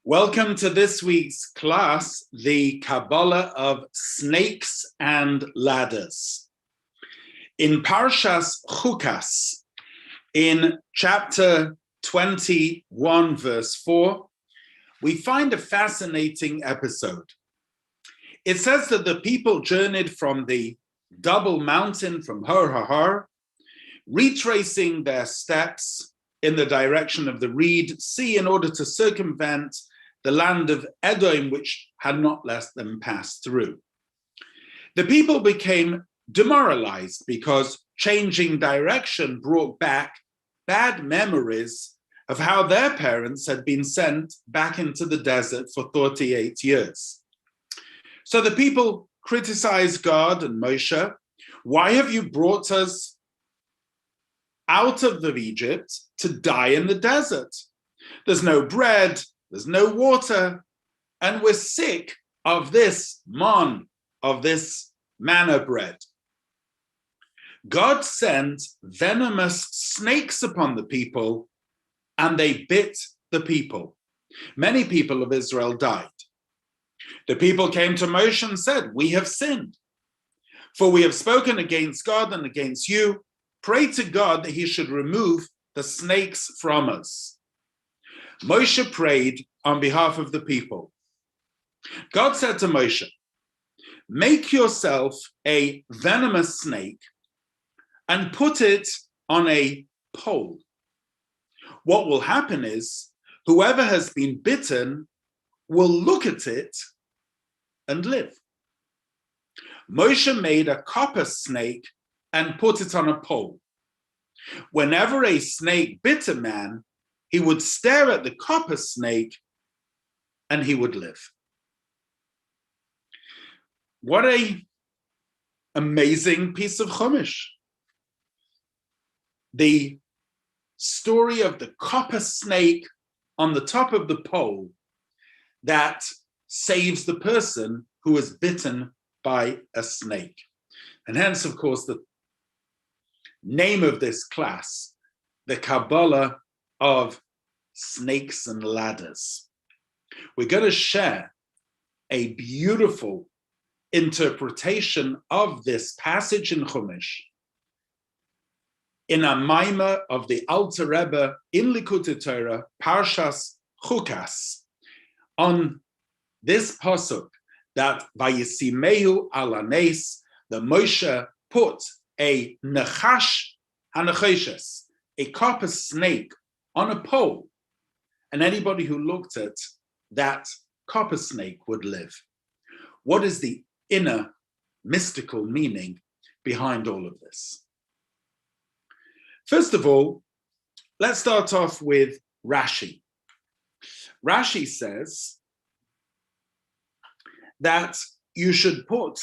Welcome to this week's class, the Kabbalah of Snakes and Ladders. In Parshas Chukas, in chapter 21, verse 4, we find a fascinating episode. It says that the people journeyed from the double mountain from Har HaHar, retracing their steps in the direction of the Reed Sea in order to circumvent the land of Edom, which had not let them pass through. The people became demoralized because changing direction brought back bad memories of how their parents had been sent back into the desert for 38 years. So the people criticized God and Moshe. Why have you brought us out of Egypt to die in the desert? There's no bread, there's no water, and we're sick of this manna bread. God sent venomous snakes upon the people, and they bit the people. Many people of Israel died. The people came to Moshe and said, "We have sinned, for we have spoken against God and against you. Pray to God that he should remove the snakes from us." Moshe prayed on behalf of the people. God said to Moshe, "Make yourself a venomous snake and put it on a pole. What will happen is whoever has been bitten will look at it and live." Moshe made a copper snake and put it on a pole. Whenever a snake bit a man, he would stare at the copper snake and he would live. What an amazing piece of Chumash. The story of the copper snake on the top of the pole that saves the person who is bitten by a snake. And hence, of course, the name of this class, the Kabbalah of Snakes and Ladders. We're going to share a beautiful interpretation of this passage in Chumash in a maimah of the Alter Rebbe in Likutei Torah, Parshas Chukas, on this pasuk that Vayisimehu ala nes, the Moshe put a nechash hanachoshes, a copper snake, on a pole, and anybody who looked at that copper snake would live. What is the inner mystical meaning behind all of this? First of all, let's start off with Rashi. Rashi says that you should put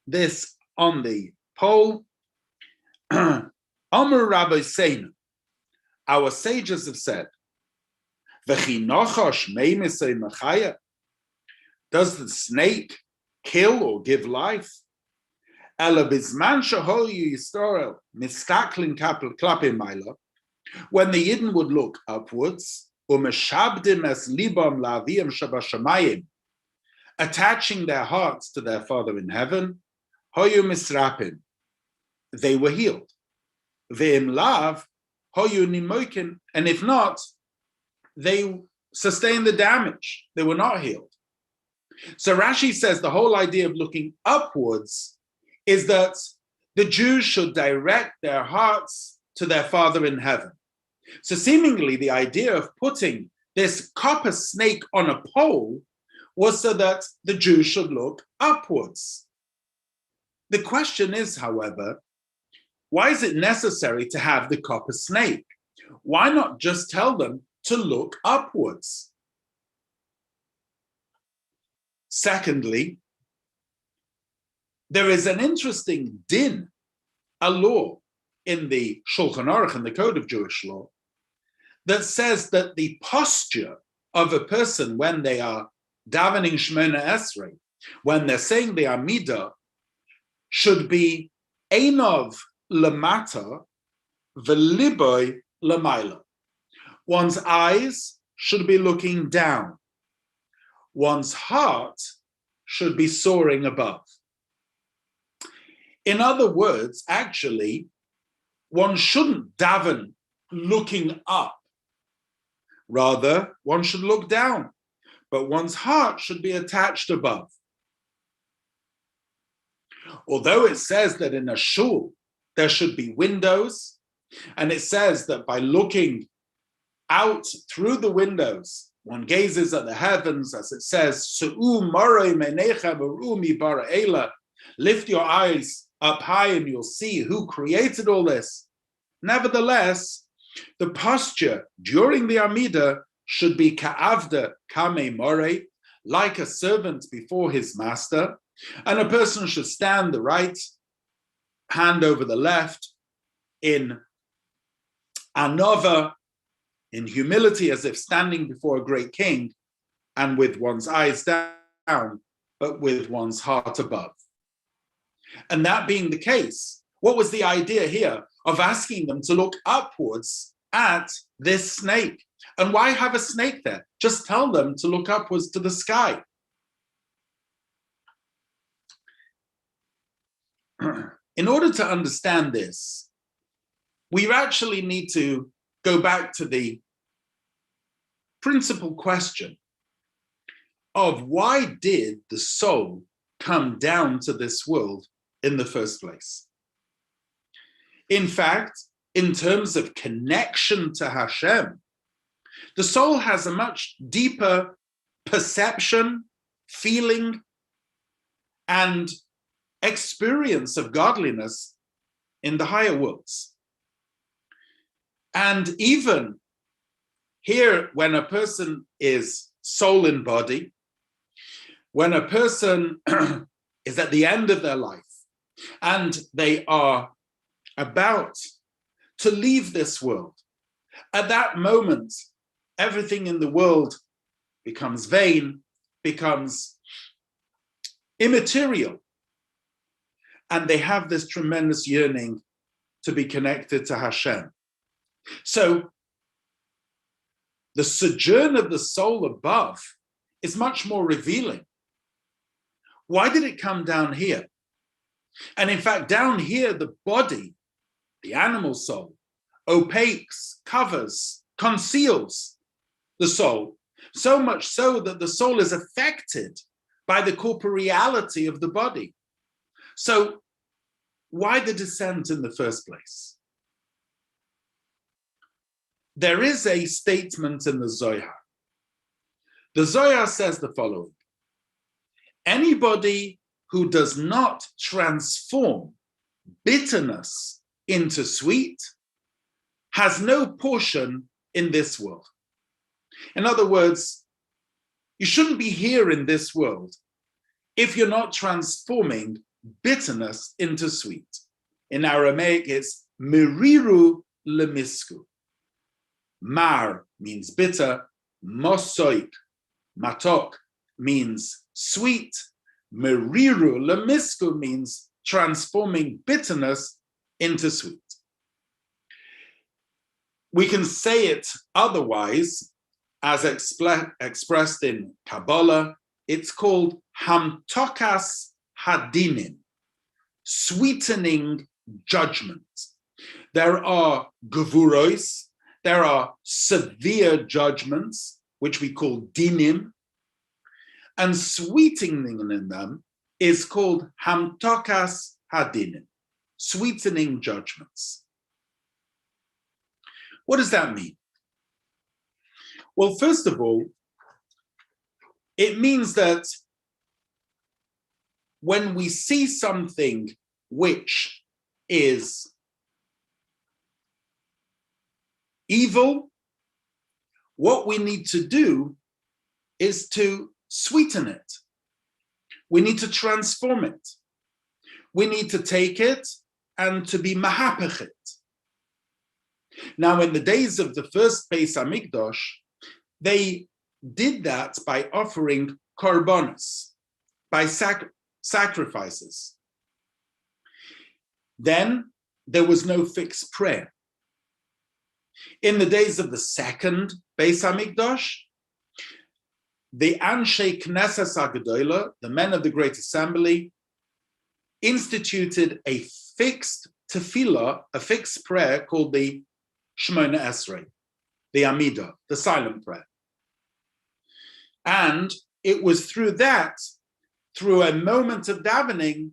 this on the pole. Amar Rabbi Seinu, our sages have said, does the snake kill or give life? When the Yidden would look upwards, attaching their hearts to their Father in heaven, they were healed. And if not, they sustained the damage. They were not healed. So Rashi says the whole idea of looking upwards is that the Jews should direct their hearts to their Father in heaven. So seemingly the idea of putting this copper snake on a pole was so that the Jews should look upwards. The question is, however, why is it necessary to have the copper snake? Why not just tell them to look upwards? Secondly, there is an interesting din, a law in the Shulchan Aruch, in the Code of Jewish Law, that says that the posture of a person when they are davening Shemona Esrei, when they're saying the Amidah, should be Einov lamata v'liboy lamayla. One's eyes should be looking down one's heart should be soaring above. In other words, actually, one shouldn't daven looking up. Rather, one should look down, but one's heart should be attached above. Although it says that in a shul there should be windows, and it says that by looking out through the windows, one gazes at the heavens, as it says, lift your eyes up high and you'll see who created all this. Nevertheless, the posture during the Amidah should be ka'avda kame more, like a servant before his master, and a person should stand the right hand over the left in anova, in humility, as if standing before a great king, and with one's eyes down, but with one's heart above. And that being the case, what was the idea here of asking them to look upwards at this snake? And why have a snake there? Just tell them to look upwards to the sky. In order to understand this, we actually need to go back to the principal question of why did the soul come down to this world in the first place? In fact, in terms of connection to Hashem, the soul has a much deeper perception, feeling, and experience of godliness in the higher worlds. And even here, when a person is soul in body, when a person is at the end of their life and they are about to leave this world, at that moment, everything in the world becomes vain, becomes immaterial. And they have this tremendous yearning to be connected to Hashem. So the sojourn of the soul above is much more revealing. Why did it come down here? And in fact, down here, the body, the animal soul, opaques, covers, conceals the soul, so much so that the soul is affected by the corporeality of the body. So why the descent in the first place? There is a statement in the Zohar. The Zohar says the following: anybody who does not transform bitterness into sweet has no portion in this world. In other words, you shouldn't be here in this world if you're not transforming bitterness into sweet. In Aramaic, it's meriru lemisku. Mar means bitter, mosoik, matok means sweet, meriru lemisku means transforming bitterness into sweet. We can say it otherwise, as expressed in Kabbalah. It's called hamtokas hadinim, sweetening judgment. There are gevuros, there are severe judgments, which we call dinim, and sweetening in them is called hamtokas hadinim, sweetening judgments. What does that mean? Well, first of all, it means that when we see something which is evil, what we need to do is to sweeten it. We need to transform it. We need to take it and to be mahapech it. Now, in the days of the first Beis Hamikdash, they did that by offering korbanos, by sacrifices. Then there was no fixed prayer. In the days of the second Beis Hamikdash, the Anshe Knesset HaGedolah, the men of the Great Assembly, instituted a fixed tefillah, a fixed prayer called the Shemona Esrei, the Amidah, the silent prayer. And it was through that, through a moment of davening,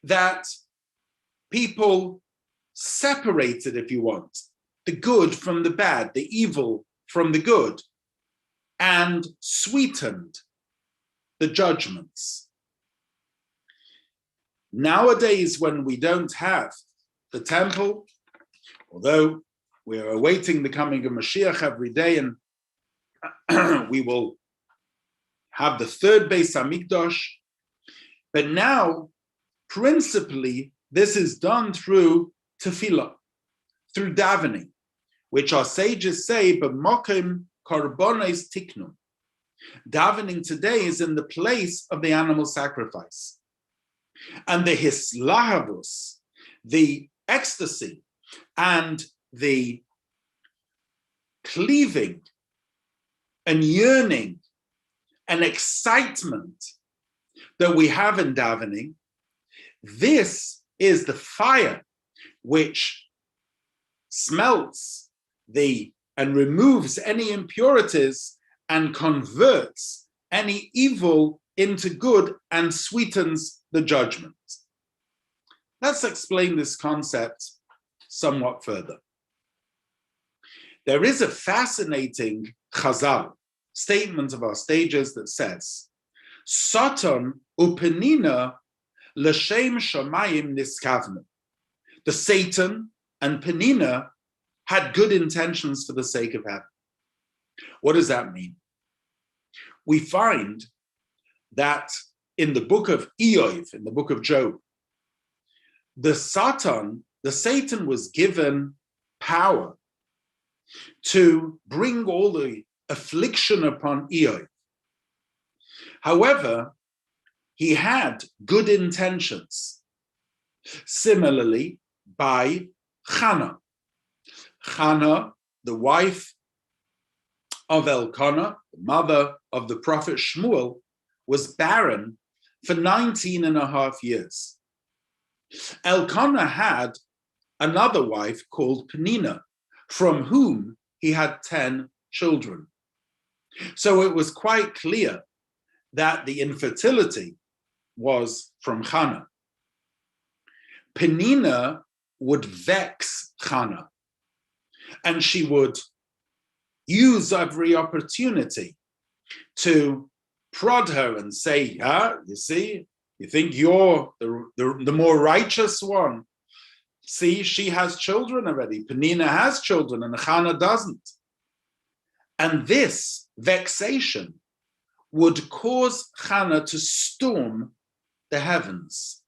that people separated, if you want, the good from the bad, the evil from the good, and sweetened the judgments. Nowadays, when we don't have the temple, although we are awaiting the coming of Mashiach every day, and we will have the third Beis Hamikdash, but now, principally, this is done through tefillah, through davening, which our sages say, b'mokim korbanos tiknun. Davening today is in the place of the animal sacrifice. And the hislahavus, the ecstasy, and the cleaving and yearning and excitement that we have in davening, this is the fire which smelts and removes any impurities and converts any evil into good and sweetens the judgment. Let's explain this concept somewhat further. There is a fascinating Chazal statement of our sages that says, Satan upenina l'shem shamayim niskavnu. The Satan and Penina had good intentions for the sake of heaven. What does that mean? We find that in the book of Eov, in the book of Job, the Satan was given power to bring all the affliction upon Eov. However, he had good intentions. Similarly, by Chana. Chana, the wife of Elkanah, the mother of the prophet Shmuel, was barren for 19 and a half years. Elkanah had another wife called Penina, from whom he had 10 children. So it was quite clear that the infertility was from Chana. Penina would vex Chana, and she would use every opportunity to prod her and say, you see, you think you're the more righteous one. See, she has children already. Penina has children and Chana doesn't. And this vexation would cause Chana to storm the heavens.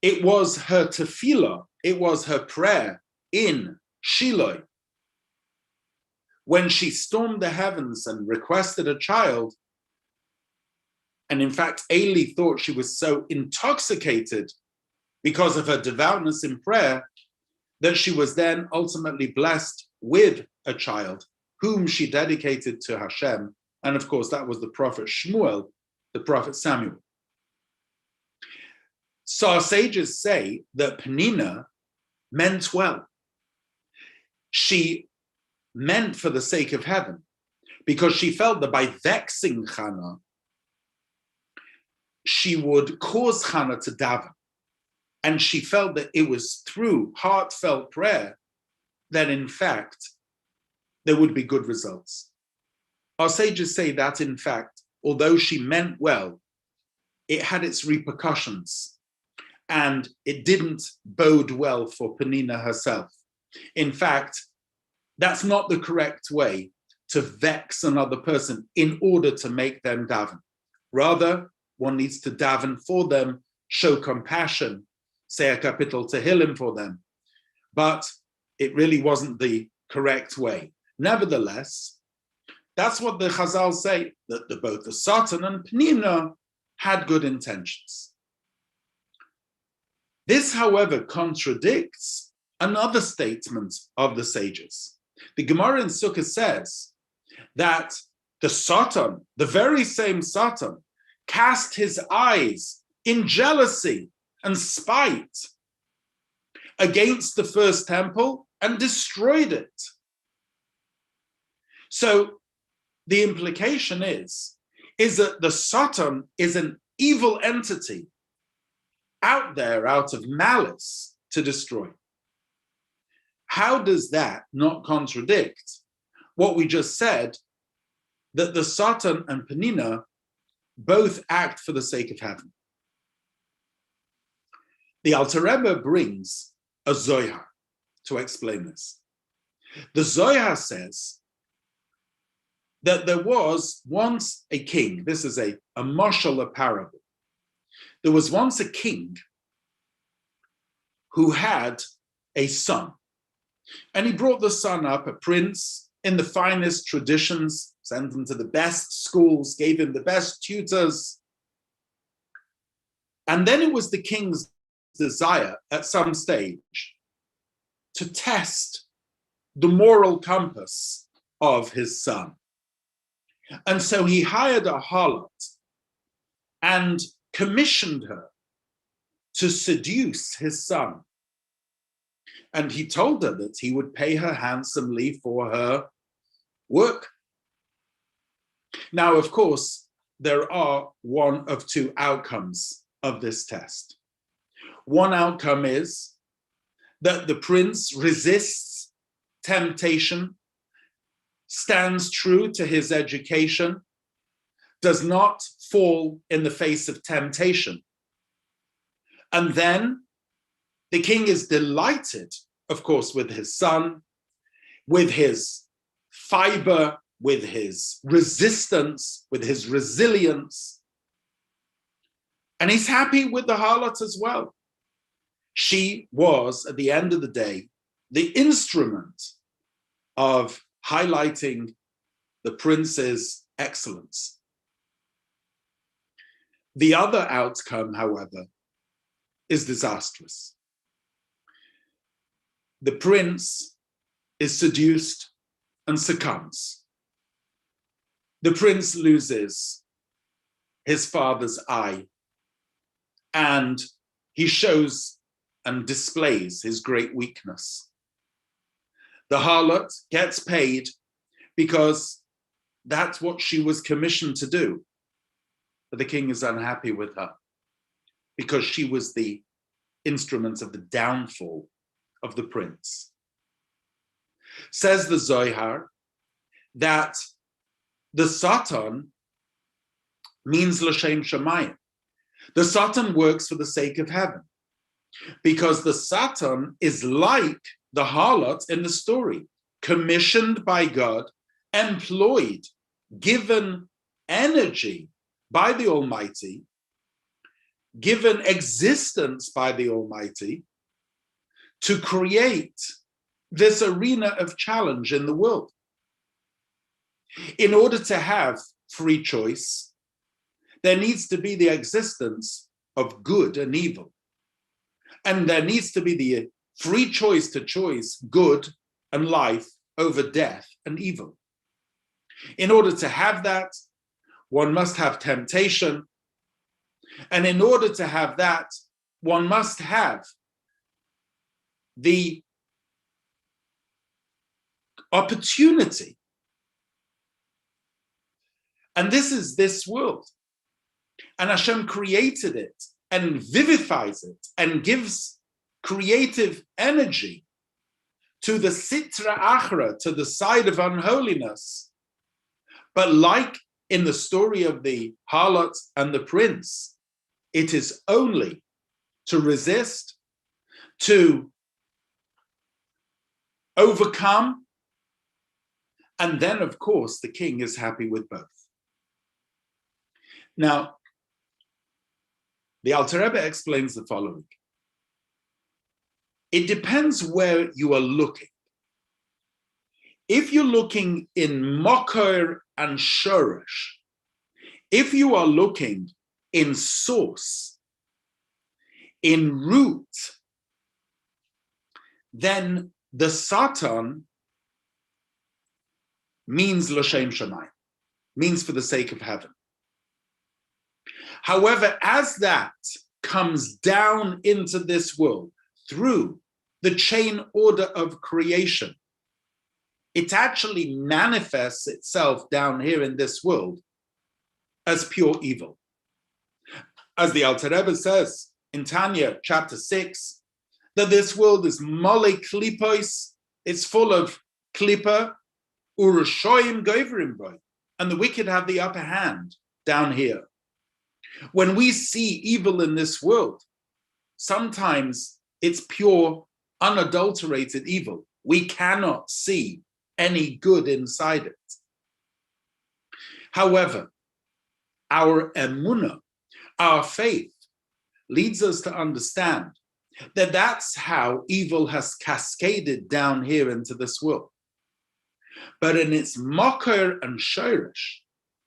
It was her tefillah, it was her prayer in Shiloh, when she stormed the heavens and requested a child. And in fact, Eli thought she was so intoxicated because of her devoutness in prayer that she was then ultimately blessed with a child whom she dedicated to Hashem. And of course, that was the prophet Shmuel, the prophet Samuel. So our sages say that Penina meant well. She meant for the sake of heaven, because she felt that by vexing Chana, she would cause Chana to daven. And she felt that it was through heartfelt prayer that, in fact, there would be good results. Our sages say that, in fact, although she meant well, it had its repercussions, and it didn't bode well for Penina herself. In fact, that's not the correct way to vex another person in order to make them daven. Rather, one needs to daven for them, show compassion, say a kapitel tehillim for them. But it really wasn't the correct way. Nevertheless, that's what the Chazal say, that both the Satan and Penina had good intentions. This, however, contradicts another statement of the sages. The Gemara in Sukkah says that the Satan, the very same Satan, cast his eyes in jealousy and spite against the first temple and destroyed it. So the implication is that the Satan is an evil entity out there out of malice to destroy. How does that not contradict what we just said, that the Satan and Penina both act for the sake of heaven? The Alter Rebbe brings a Zohar to explain this. The Zohar says that there was once a king. This is a mashal, a parable. There was once a king who had a son, and he brought the son up, a prince, in the finest traditions, sent him to the best schools, gave him the best tutors. And then it was the king's desire at some stage to test the moral compass of his son. And so he hired a harlot and commissioned her to seduce his son. And he told her that he would pay her handsomely for her work. Now, of course, there are one of two outcomes of this test. One outcome is that the prince resists temptation, stands true to his education, does not fall in the face of temptation. And then the king is delighted, of course, with his son, with his fiber, with his resistance, with his resilience. And he's happy with the harlot as well. She was, at the end of the day, the instrument of highlighting the prince's excellence. The other outcome, however, is disastrous. The prince is seduced and succumbs. The prince loses his father's eye, and he shows and displays his great weakness. The harlot gets paid because that's what she was commissioned to do. But the king is unhappy with her because she was the instrument of the downfall of the prince. Says the Zohar that the Satan means l'shem shamayim. The Satan works for the sake of heaven, because the Satan is like the harlot in the story, commissioned by God, employed, given energy by the Almighty, given existence by the Almighty to create this arena of challenge in the world. In order to have free choice, there needs to be the existence of good and evil. And there needs to be the free choice to choose good and life over death and evil. In order to have that, one must have temptation. And in order to have that, one must have the opportunity. And this is this world. And Hashem created it and vivifies it and gives creative energy to the sitra achra, to the side of unholiness. But like in the story of the harlot and the prince, it is only to resist, to overcome, and then, of course, the king is happy with both. Now, the Alter Rebbe explains the following. It depends where you are looking. If you're looking in Mokor and Shoresh, if you are looking in source, in root, then the Satan means l'shem shamayim, means for the sake of heaven. However, as that comes down into this world through the chain order of creation, it actually manifests itself down here in this world as pure evil. As the Alter Rebbe says in Tanya, chapter 6, that this world is mole klipos, it's full of klipa, urushoyim goverim boy, and the wicked have the upper hand down here. When we see evil in this world, sometimes it's pure, unadulterated evil. We cannot see any good inside it. However, our emunah, our faith, leads us to understand that that's how evil has cascaded down here into this world. But in its makor and shorish,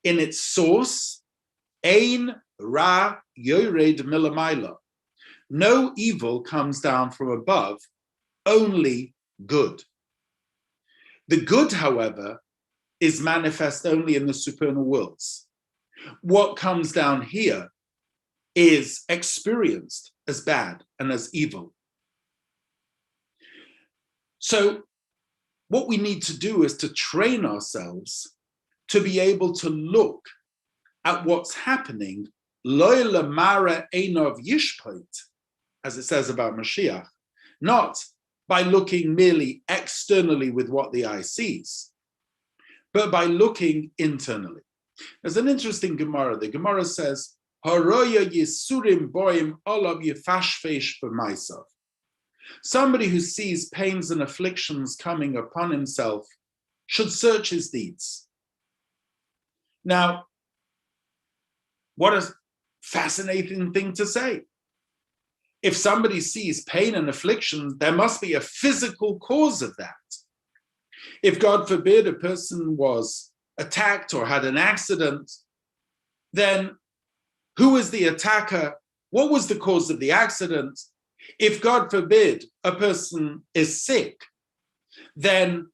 in its source, ein ra yored milamayla, no evil comes down from above, only good. The good, however, is manifest only in the supernal worlds. What comes down here is experienced as bad and as evil. So what we need to do is to train ourselves to be able to look at what's happening, lo lamara einov yishpot, as it says about Mashiach, not by looking merely externally with what the eye sees, but by looking internally. There's an interesting Gemara. The Gemara says, Haroya yisurim boim olav yefashfesh b'maisav. Somebody who sees pains and afflictions coming upon himself should search his deeds. Now, what a fascinating thing to say. If somebody sees pain and affliction, there must be a physical cause of that. If, God forbid, a person was attacked or had an accident, then who is the attacker? What was the cause of the accident? If, God forbid, a person is sick, then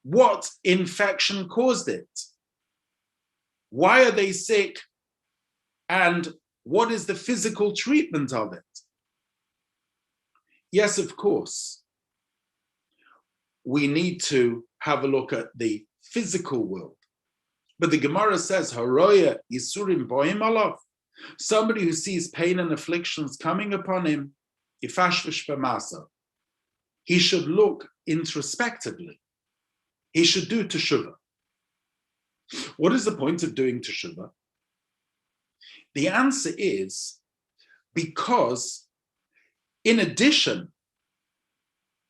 what infection caused it? Why are they sick? And what is the physical treatment of it? Yes, of course, we need to have a look at the physical world. But the Gemara says, Haroya yisurim boim alav. Somebody who sees pain and afflictions coming upon him, ifashvish b'masa, he should look introspectively. He should do teshuvah. What is the point of doing teshuvah? The answer is because in addition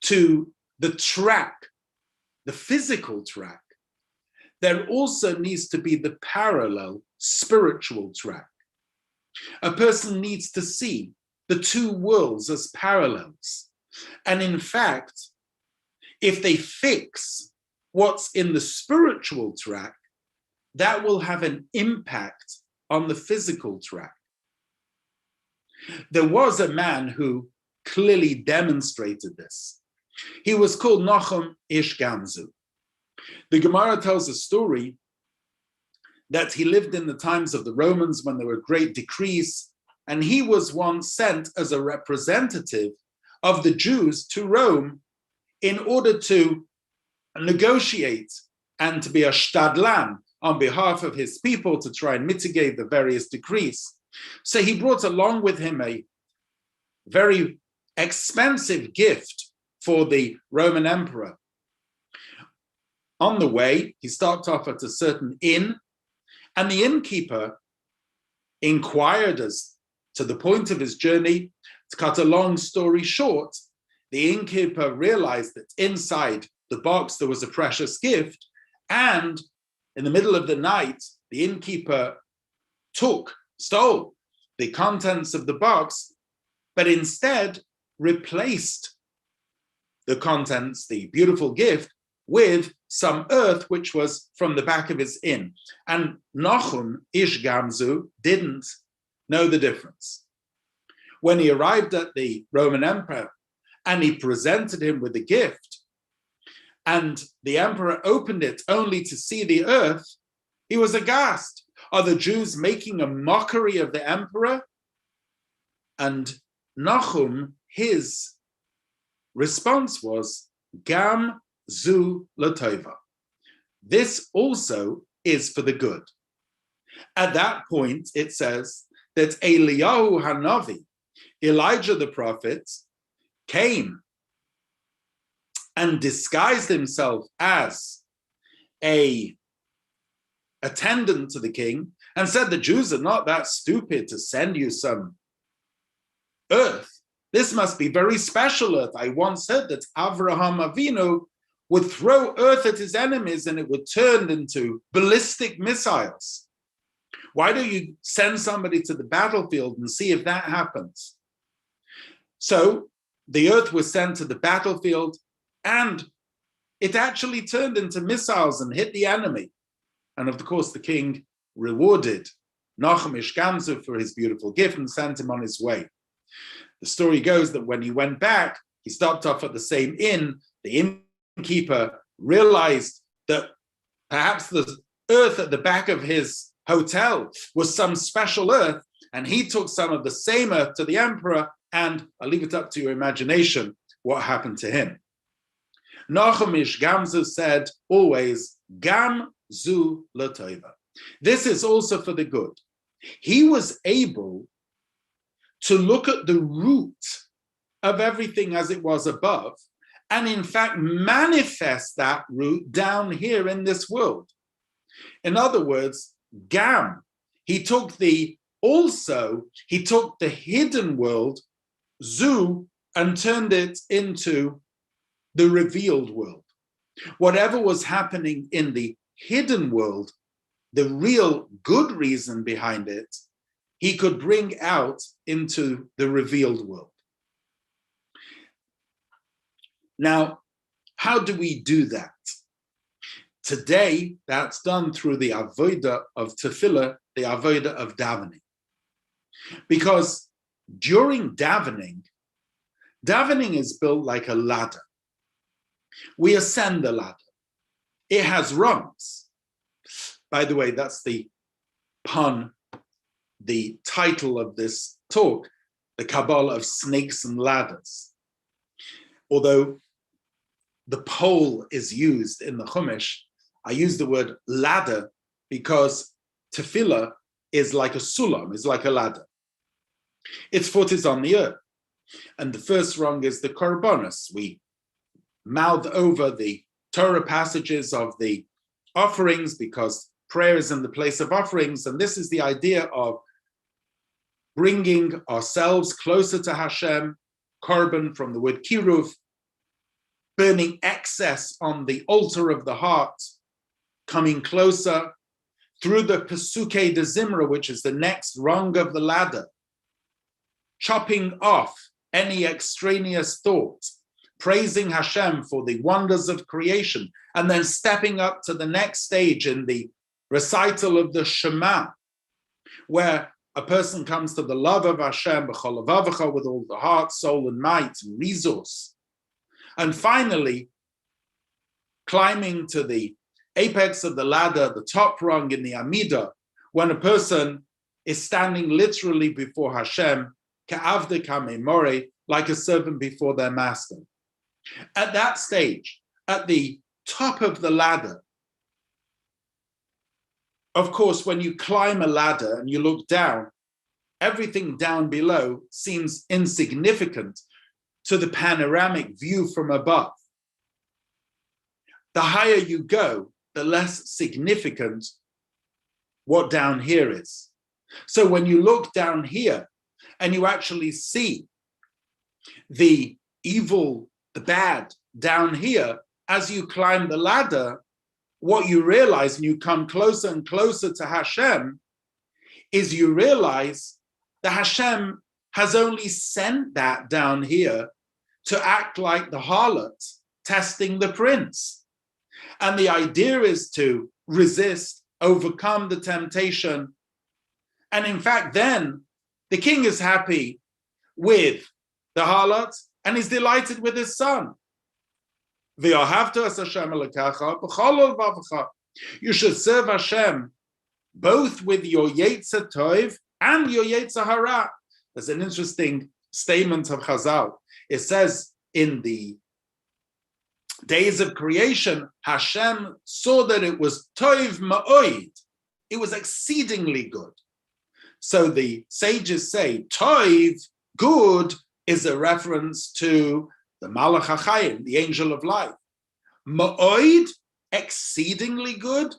to the track, the physical track, there also needs to be the parallel spiritual track. A person needs to see the two worlds as parallels. And in fact, if they fix what's in the spiritual track, that will have an impact on the physical track. There was a man who clearly demonstrated this. He was called Nachum Ish Gamzu. The Gemara tells a story that he lived in the times of the Romans when there were great decrees, and he was once sent as a representative of the Jews to Rome in order to negotiate and to be a shtadlan on behalf of his people to try and mitigate the various decrees. So he brought along with him a very expensive gift for the Roman emperor. On the way, he stopped off at a certain inn, and the innkeeper inquired as to the point of his journey. To cut a long story short, the innkeeper realized that inside the box there was a precious gift, and in the middle of the night, the innkeeper stole the contents of the box, but instead replaced the contents, the beautiful gift, with some earth which was from the back of his inn. And Nachum Ish Gamzu didn't know the difference. When he arrived at the Roman emperor and he presented him with the gift, and the emperor opened it only to see the earth, He was aghast. Are the Jews making a mockery of the emperor? And Nahum, his response was, Gam zu latova. This also is for the good. At that point, it says that Eliyahu Hanavi, Elijah the prophet, came and disguised himself as a attendant to the king and said, the Jews are not that stupid to send you some earth. This must be very special earth. I once heard that Avraham Avinu would throw earth at his enemies and it would turn into ballistic missiles. Why don't you send somebody to the battlefield and see if that happens? So the earth was sent to the battlefield and it actually turned into missiles and hit the enemy. And of course, the king rewarded Nahum Ishgamzu for his beautiful gift and sent him on his way. The story goes that when he went back, he stopped off at the same inn. The innkeeper realized that perhaps the earth at the back of his hotel was some special earth, and he took some of the same earth to the emperor, and I'll leave it up to your imagination what happened to him. Nahum Ishgamzu said always, Gam zu latova. This is also for the good. He was able to look at the root of everything as it was above, and in fact manifest that root down here in this world. In other words, Gam, he took the hidden world, Zu, and turned it into the revealed world. Whatever was happening in the hidden world, the real good reason behind it, he could bring out into the revealed world. Now, how do we do that? Today, that's done through the avodah of tefillah, the avodah of davening. Because during davening is built like a ladder. We ascend the ladder. It has rungs. By the way, that's the pun, the title of this talk, the Kabbalah of snakes and ladders. Although the pole is used in the Chumash, I use the word ladder because tefillah is like a sulam, is like a ladder. Its foot is on the earth. And the first rung is the korbanos. We mouth over the Torah passages of the offerings because prayer is in the place of offerings. And this is the idea of bringing ourselves closer to Hashem, korban from the word kiruv, burning excess on the altar of the heart, coming closer through the Pesukei de Zimra, which is the next rung of the ladder, chopping off any extraneous thought, praising Hashem for the wonders of creation, and then stepping up to the next stage in the recital of the Shema, where a person comes to the love of Hashem b'chol levavecha, with all the heart, soul, and might, and resource. And finally, climbing to the apex of the ladder, the top rung in the Amidah, when a person is standing literally before Hashem, ka'avde kamemore, like a servant before their master. At that stage, at the top of the ladder, of course, when you climb a ladder and you look down, everything down below seems insignificant to the panoramic view from above. The higher you go, the less significant what down here is. So when you look down here and you actually see the evil, the bad down here, as you climb the ladder, what you realize, and you come closer and closer to Hashem, is you realize that Hashem has only sent that down here to act like the harlot testing the prince. And the idea is to resist, overcome the temptation. And in fact, then the king is happy with the harlot and is delighted with his son. You should serve Hashem both with your Yetzer Tov and your Yetzer Hara. There's an interesting statement of Chazal. It says in the days of creation, Hashem saw that it was Tov Ma'oid. It was exceedingly good. So the sages say Tov, good, is a reference to the Malach HaChayim, the angel of life. Ma'oid, exceedingly good,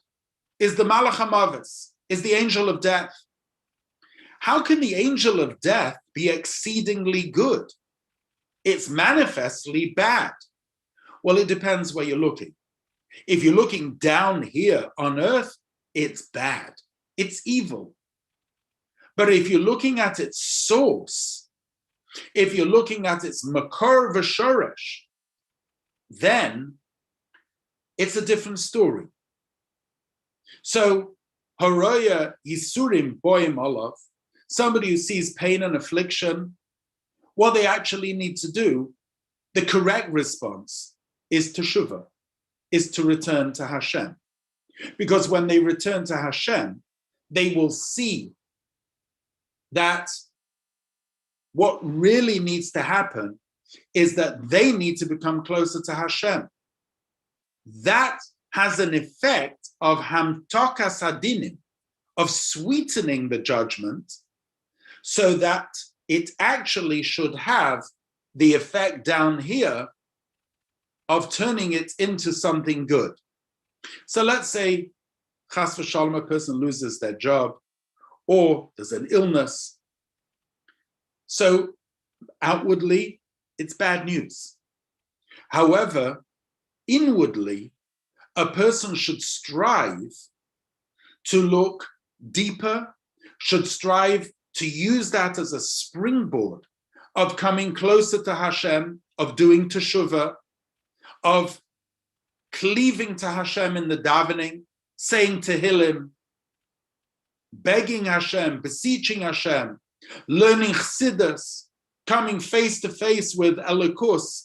is the Malach HaMavis, is the angel of death. How can the angel of death be exceedingly good? It's manifestly bad. Well, it depends where you're looking. If you're looking down here on earth, it's bad. It's evil. But if you're looking at its source, if you're looking at its makor v'shoresh, then it's a different story. So, Haroya Yisurim Boim Olav, somebody who sees pain and affliction, what they actually need to do, the correct response is teshuvah, is to return to Hashem. Because when they return to Hashem, they will see that what really needs to happen is that they need to become closer to Hashem. That has an effect of hamtokas hadinim, of sweetening the judgment, so that it actually should have the effect down here of turning it into something good. So let's say, chas v'shalom, a person loses their job, or there's an illness. So outwardly, it's bad news. However, inwardly, a person should strive to look deeper, should strive to use that as a springboard of coming closer to Hashem, of doing teshuvah, of cleaving to Hashem in the davening, saying Tehillim, begging Hashem, beseeching Hashem, learning Chassidus, coming face to face with Elokus,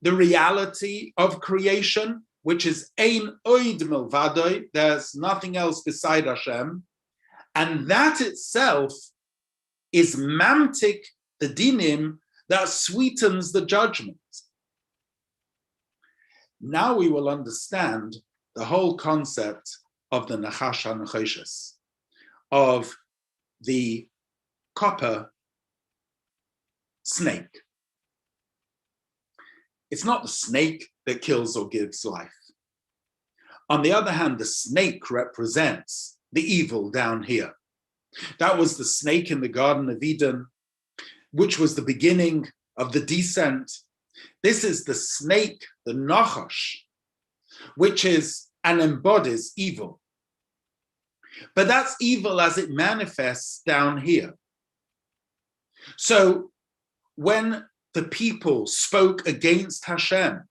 the reality of creation, which is Ein Oid Milvadoi, there's nothing else beside Hashem, and that itself is mamtik, the dinim, that sweetens the judgment. Now we will understand the whole concept of the Nachash HaNechoshes, of the copper snake. It's not the snake that kills or gives life. On the other hand, the snake represents the evil down here. That was the snake in the Garden of Eden, which was the beginning of the descent. This is the snake, the Nachash, which is and embodies evil. But that's evil as it manifests down here. So when the people spoke against Hashem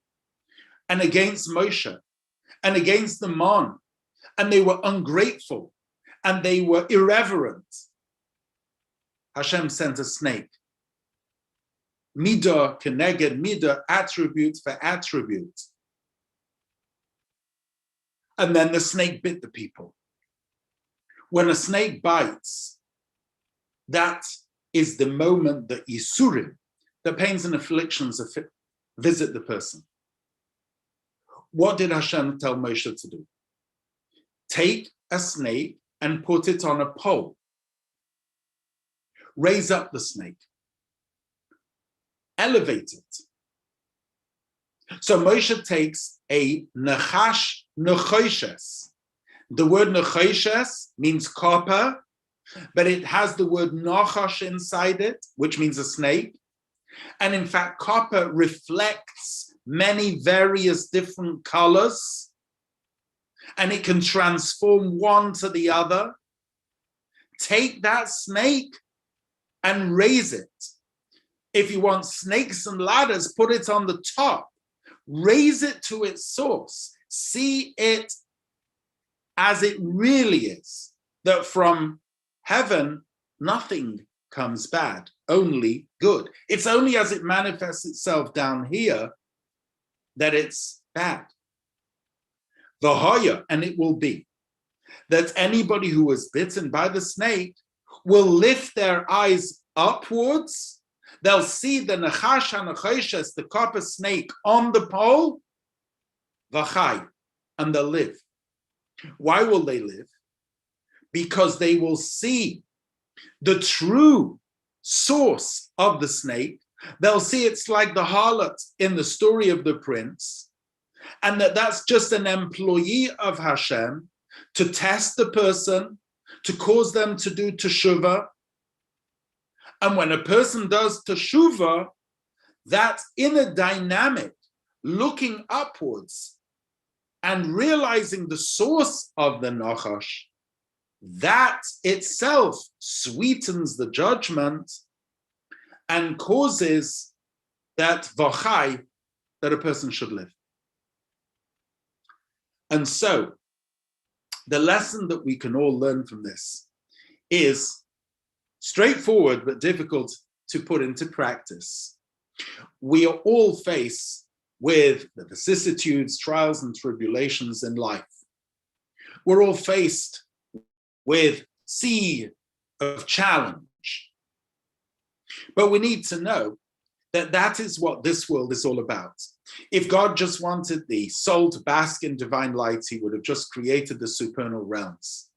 and against Moshe and against the Mon, and they were ungrateful and they were irreverent, Hashem sent a snake. Midah keneged midah, attribute for attribute. And then the snake bit the people. When a snake bites, that is the moment that Yisurim, the pains and afflictions, visit the person. What did Hashem tell Moshe to do? Take a snake and put it on a pole. Raise up the snake. Elevate it. So Moshe takes a Nachash Nechoshes. The word Nechoshes means copper, but it has the word Nachash inside it, which means a snake. And in fact, copper reflects many various different colors, and it can transform one to the other. Take that snake and raise it. If you want snakes and ladders, put it on the top. Raise it to its source. See it as it really is, that from heaven, nothing comes bad, only good. It's only as it manifests itself down here that it's bad. V'hoya, and it will be. that anybody who was bitten by the snake will lift their eyes upwards. They'll see the Nachash HaNachoshes, the copper snake, on the pole, v'chai, and they'll live. Why will they live? Because they will see the true source of the snake. They'll see it's like the harlot in the story of the prince, and that's just an employee of Hashem to test the person, to cause them to do teshuvah. And when a person does teshuvah, that inner dynamic, looking upwards and realizing the source of the Nachash, that itself sweetens the judgment and causes that v'chai, that a person should live. And so, the lesson that we can all learn from this is straightforward but difficult to put into practice. We are all faced with the vicissitudes, trials, and tribulations in life. We're all faced with sea of challenge. But we need to know that that is what this world is all about. If God just wanted the soul to bask in divine light, he would have just created the supernal realms.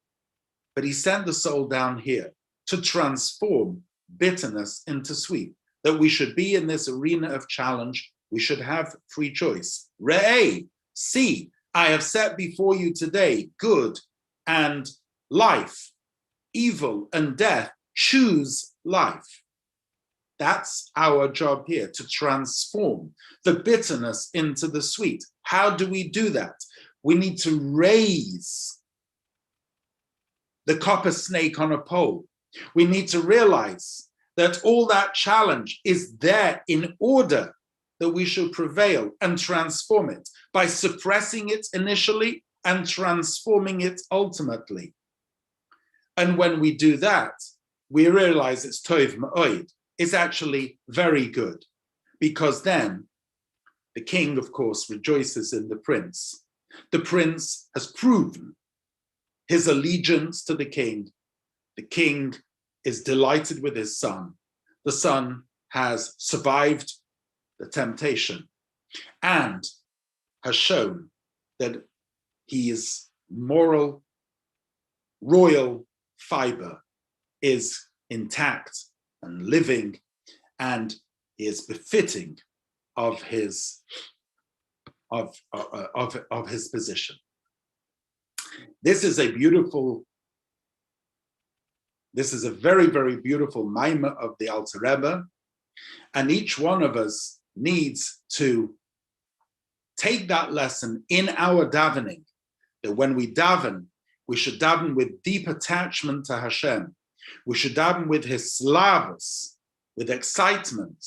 But he sent the soul down here to transform bitterness into sweet, that we should be in this arena of challenge. We should have free choice. Re'eh, see, I have set before you today good and life, evil and death. Choose life. That's our job here, to transform the bitterness into the sweet. How do we do that? We need to raise the copper snake on a pole. We need to realize that all that challenge is there in order that we should prevail and transform it by suppressing it initially and transforming it ultimately. And when we do that, we realize it's tov ma'od. It's actually very good, because then the king, of course, rejoices in the prince. The prince has proven his allegiance to the king. The king is delighted with his son. The son has survived the temptation and has shown that his moral, royal fiber is intact and living, and is befitting of his position. This is a very, very beautiful maimah of the Alter Rebbe, and each one of us needs to take that lesson in our davening, that when we daven, we should daven with deep attachment to Hashem. We should daven with hislavus, with excitement,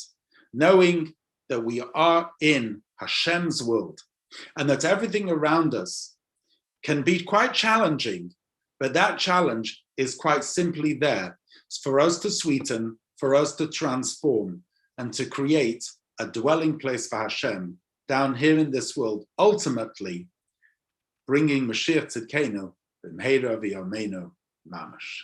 knowing that we are in Hashem's world and that everything around us can be quite challenging, but that challenge is quite simply there for us to sweeten, for us to transform, and to create a dwelling place for Hashem down here in this world, ultimately bringing Mashiach Tzidkenu b'mheira v'yameinu mamash.